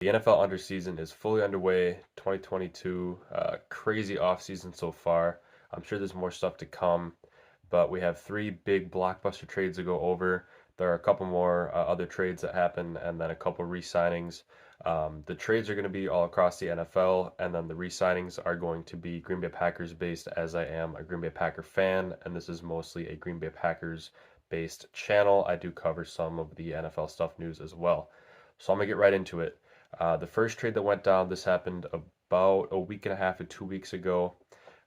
The NFL underseason is fully underway. 2022, crazy offseason so far. I'm sure there's more stuff to come, but we have three big blockbuster trades to go over. There are a couple more other trades that happen, and then a couple re-signings. The trades are going to be all across the NFL, and then the re-signings are going to be Green Bay Packers based, as I am a Green Bay Packer fan, and this is mostly a Green Bay Packers based channel. I do cover some of the NFL stuff news as well. So I'm gonna get right into it. The first trade that went down, this happened about a week and a half to 2 weeks ago.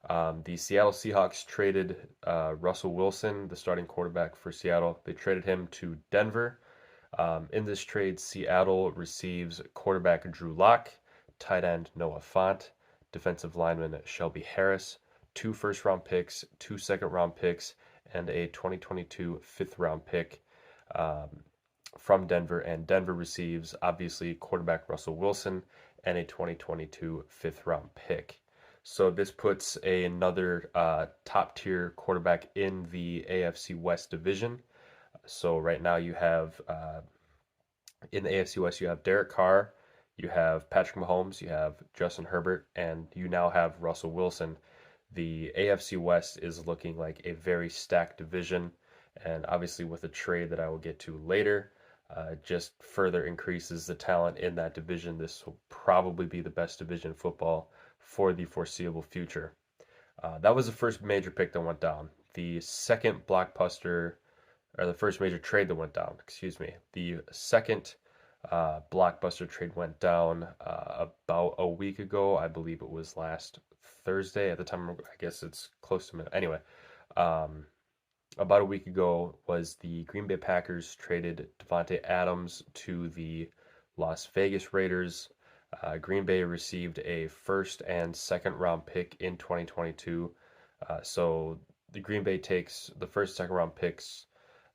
The Seattle Seahawks traded Russell Wilson, the starting quarterback for Seattle. They traded him to Denver. In this trade, Seattle receives quarterback Drew Lock, tight end Noah Fant, defensive lineman Shelby Harris, two first-round picks, two second-round picks, and a 2022 fifth-round pick from Denver. And Denver receives, obviously, quarterback Russell Wilson and a 2022 fifth-round pick. So this puts another top-tier quarterback in the AFC West division. So right now you have in the AFC West, you have Derek Carr, you have Patrick Mahomes, you have Justin Herbert, and you now have Russell Wilson. The AFC West is looking like a very stacked division, and obviously with a trade that I will get to later, just further increases the talent in that division. This will probably be the best division in football for the foreseeable future. That was the first major pick that went down. The second blockbuster, or the first major trade that went down, excuse me. The second blockbuster trade went down about a week ago. I believe it was last Thursday. At the time, I guess it's close to minute. Anyway, about a week ago was the Green Bay Packers traded DeVonta Adams to the Las Vegas Raiders. Green Bay received a first and second round pick in 2022. So the Green Bay takes the first, second round picks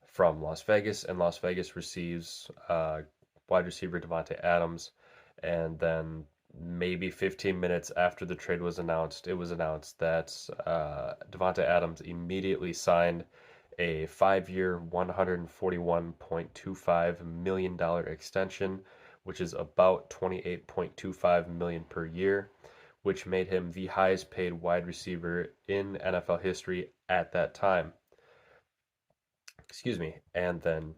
from Las Vegas, and Las Vegas receives wide receiver DeVonta Adams. And then maybe 15 minutes after the trade was announced, it was announced that DeVonta Adams immediately signed a 5-year, $141.25 million extension, which is about $28.25 million per year, which made him the highest paid wide receiver in NFL history at that time. Excuse me. And then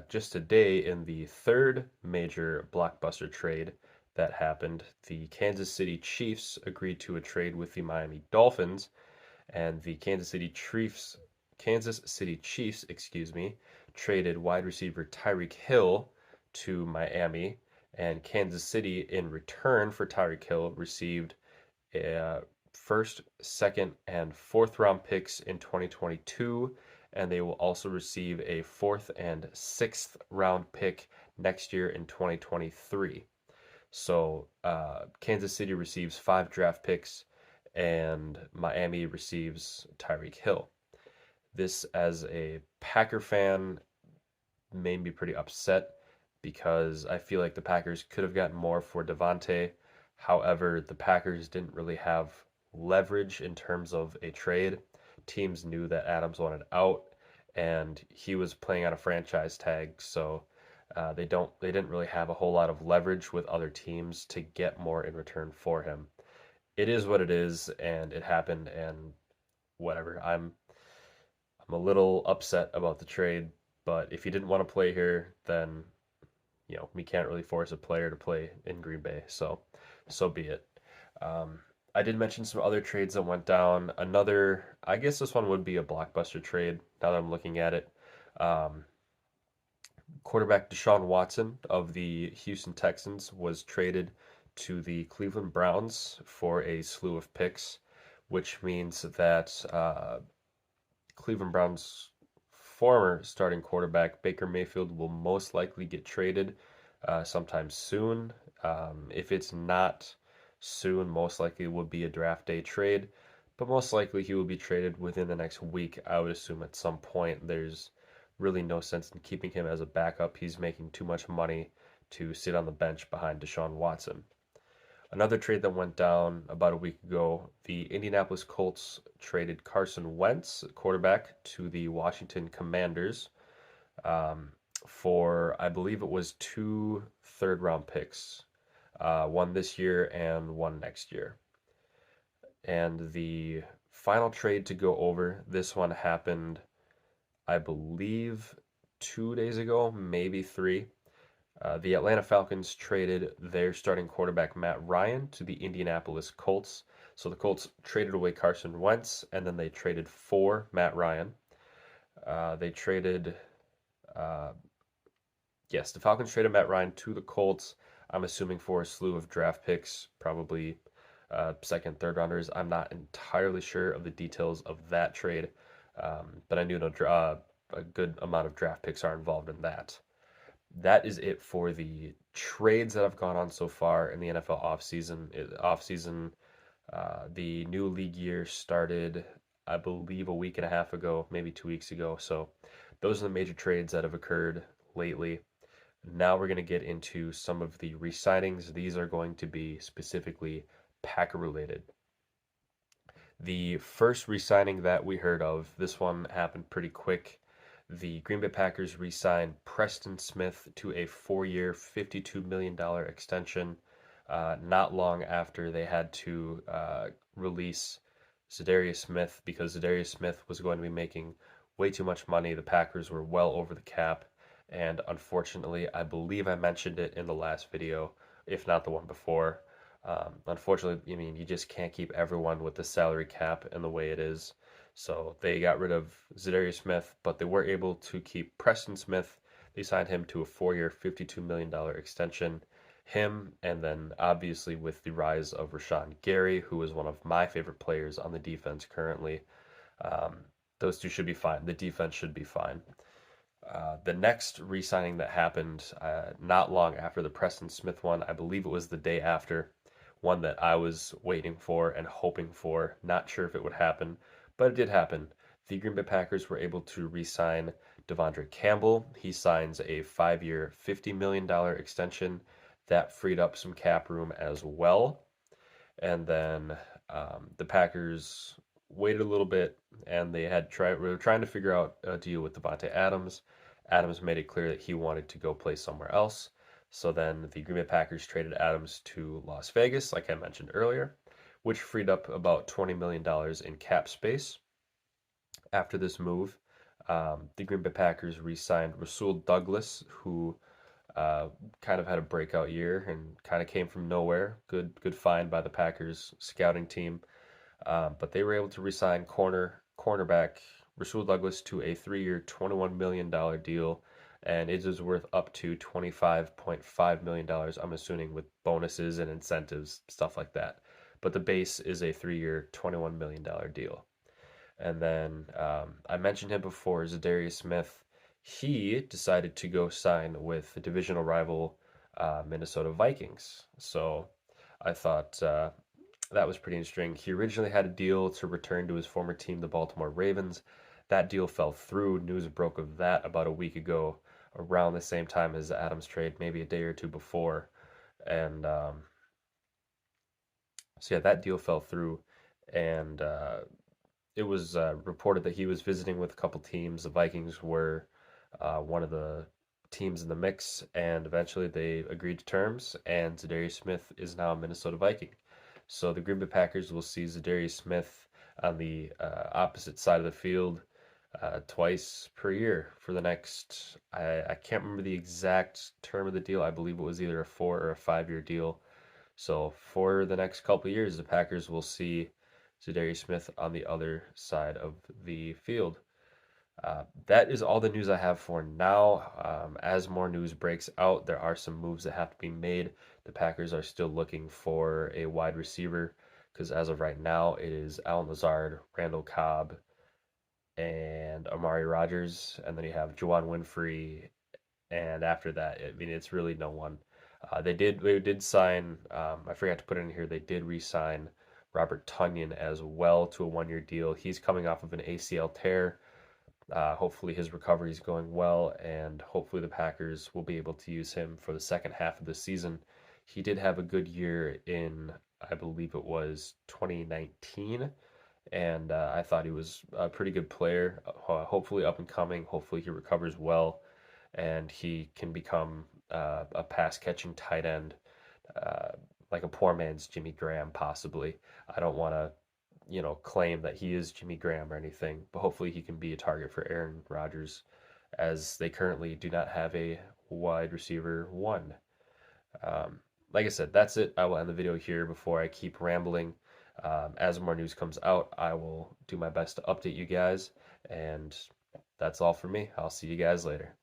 just today, in the third major blockbuster trade that happened, the Kansas City Chiefs agreed to a trade with the Miami Dolphins, and the Kansas City Chiefs, excuse me, traded wide receiver Tyreek Hill to Miami, and Kansas City, in return for Tyreek Hill, received first, second, and fourth round picks in 2022, and they will also receive a fourth and sixth round pick next year in 2023. So Kansas City receives 5 draft picks, and Miami receives Tyreek Hill. This, as a Packer fan, made me pretty upset because I feel like the Packers could have gotten more for DeVonta. However, the Packers didn't really have leverage in terms of a trade. Teams knew that Adams wanted out, and he was playing on a franchise tag, so they didn't really have a whole lot of leverage with other teams to get more in return for him. It is what it is, and it happened, and whatever. I'm a little upset about the trade, but if he didn't want to play here, then we can't really force a player to play in Green Bay. So be it. I did mention some other trades that went down. Another, I guess this one would be a blockbuster trade now that I'm looking at it. Quarterback Deshaun Watson of the Houston Texans was traded to the Cleveland Browns for a slew of picks, which means that Cleveland Browns' former starting quarterback Baker Mayfield will most likely get traded sometime soon. If it's not soon, most likely it would be a draft day trade, but most likely he will be traded within the next week. I would assume at some point. There's really no sense in keeping him as a backup. He's making too much money to sit on the bench behind Deshaun Watson. Another trade that went down about a week ago, the Indianapolis Colts traded Carson Wentz, quarterback, to the Washington Commanders for, I believe it was 2 third-round picks. one this year and one next year. And the final trade to go over, this one happened, I believe, 2 days ago, maybe three. The Atlanta Falcons traded their starting quarterback Matt Ryan to the Indianapolis Colts. So the Colts traded away Carson Wentz, and then they traded for Matt Ryan. They traded, uh, yes, the Falcons traded Matt Ryan to the Colts. I'm assuming for a slew of draft picks, probably second, third rounders. I'm not entirely sure of the details of that trade, but I do know a good amount of draft picks are involved in that. That is it for the trades that have gone on so far in the NFL offseason. The new league year started, I believe, a week and a half ago, maybe 2 weeks ago. So those are the major trades that have occurred lately. Now we're going to get into some of the re-signings. These are going to be specifically Packer related. The first re-signing that we heard of, this one happened pretty quick. The Green Bay Packers re-signed Preston Smith to a 4-year, $52 million extension, not long after they had to release Zadarius Smith because Zadarius Smith was going to be making way too much money. The Packers were well over the cap, and unfortunately, I believe I mentioned it in the last video, if not the one before. Unfortunately, I mean, you just can't keep everyone with the salary cap and the way it is. So they got rid of Zadarius Smith, but they were able to keep Preston Smith. They signed him to a 4-year, $52 million extension. Him, and then obviously with the rise of Rashawn Gary, who is one of my favorite players on the defense currently, um, those two should be fine. The defense should be fine. The next re-signing that happened not long after the Preston Smith one, I believe it was the day after, one that I was waiting for and hoping for. Not sure if it would happen, but it did happen. The Green Bay Packers were able to re-sign DeVndre Campbell. He signs a 5-year, $50 million extension. That freed up some cap room as well. And then the Packers waited a little bit, and they were trying to figure out a deal with DeVonta Adams. Adams made it clear that he wanted to go play somewhere else. So then the Green Bay Packers traded Adams to Las Vegas, like I mentioned earlier, which freed up about $20 million in cap space. After this move, the Green Bay Packers re-signed Rasheed Douglas, who kind of had a breakout year and kind of came from nowhere. Good find by the Packers scouting team. But they were able to re-sign cornerback Rasheed Douglas to a 3-year, $21 million deal, and it is worth up to $25.5 million, I'm assuming, with bonuses and incentives, stuff like that. But the base is a 3-year, $21 million deal. And then I mentioned him before, Zadarius Smith. He decided to go sign with the divisional rival Minnesota Vikings. So I thought that was pretty interesting. He originally had a deal to return to his former team, the Baltimore Ravens. That deal fell through. News broke of that about a week ago, around the same time as the Adams trade, maybe a day or two before. And so, yeah, that deal fell through. And it was reported that he was visiting with a couple teams. The Vikings were one of the teams in the mix, and eventually they agreed to terms, and Zadarius Smith is now a Minnesota Viking. So the Green Bay Packers will see Zadarius Smith on the opposite side of the field twice per year for the next, I can't remember the exact term of the deal. I believe it was either a 4 or a 5-year deal. So for the next couple of years, the Packers will see Zadarius Smith on the other side of the field. That is all the news I have for now. As more news breaks out, there are some moves that have to be made. The Packers are still looking for a wide receiver because as of right now, it is Allen Lazard, Randall Cobb, and Amari Rogers. And then you have Juwan Winfrey. And after that, I mean, it's really no one. They did sign, I forgot to put it in here, they did re-sign Robert Tonyan as well to a 1-year deal. He's coming off of an ACL tear. Hopefully his recovery is going well, and hopefully the Packers will be able to use him for the second half of the season. He did have a good year in, I believe it was 2019, and I thought he was a pretty good player. Hopefully up and coming. Hopefully he recovers well, and he can become a pass catching tight end uh, like a poor man's Jimmy Graham, possibly. I don't want to, claim that he is Jimmy Graham or anything, but hopefully he can be a target for Aaron Rodgers, as they currently do not have a wide receiver one. Um, like I said, that's it. I will end the video here before I keep rambling. As more news comes out, I will do my best to update you guys, and that's all for me. I'll see you guys later.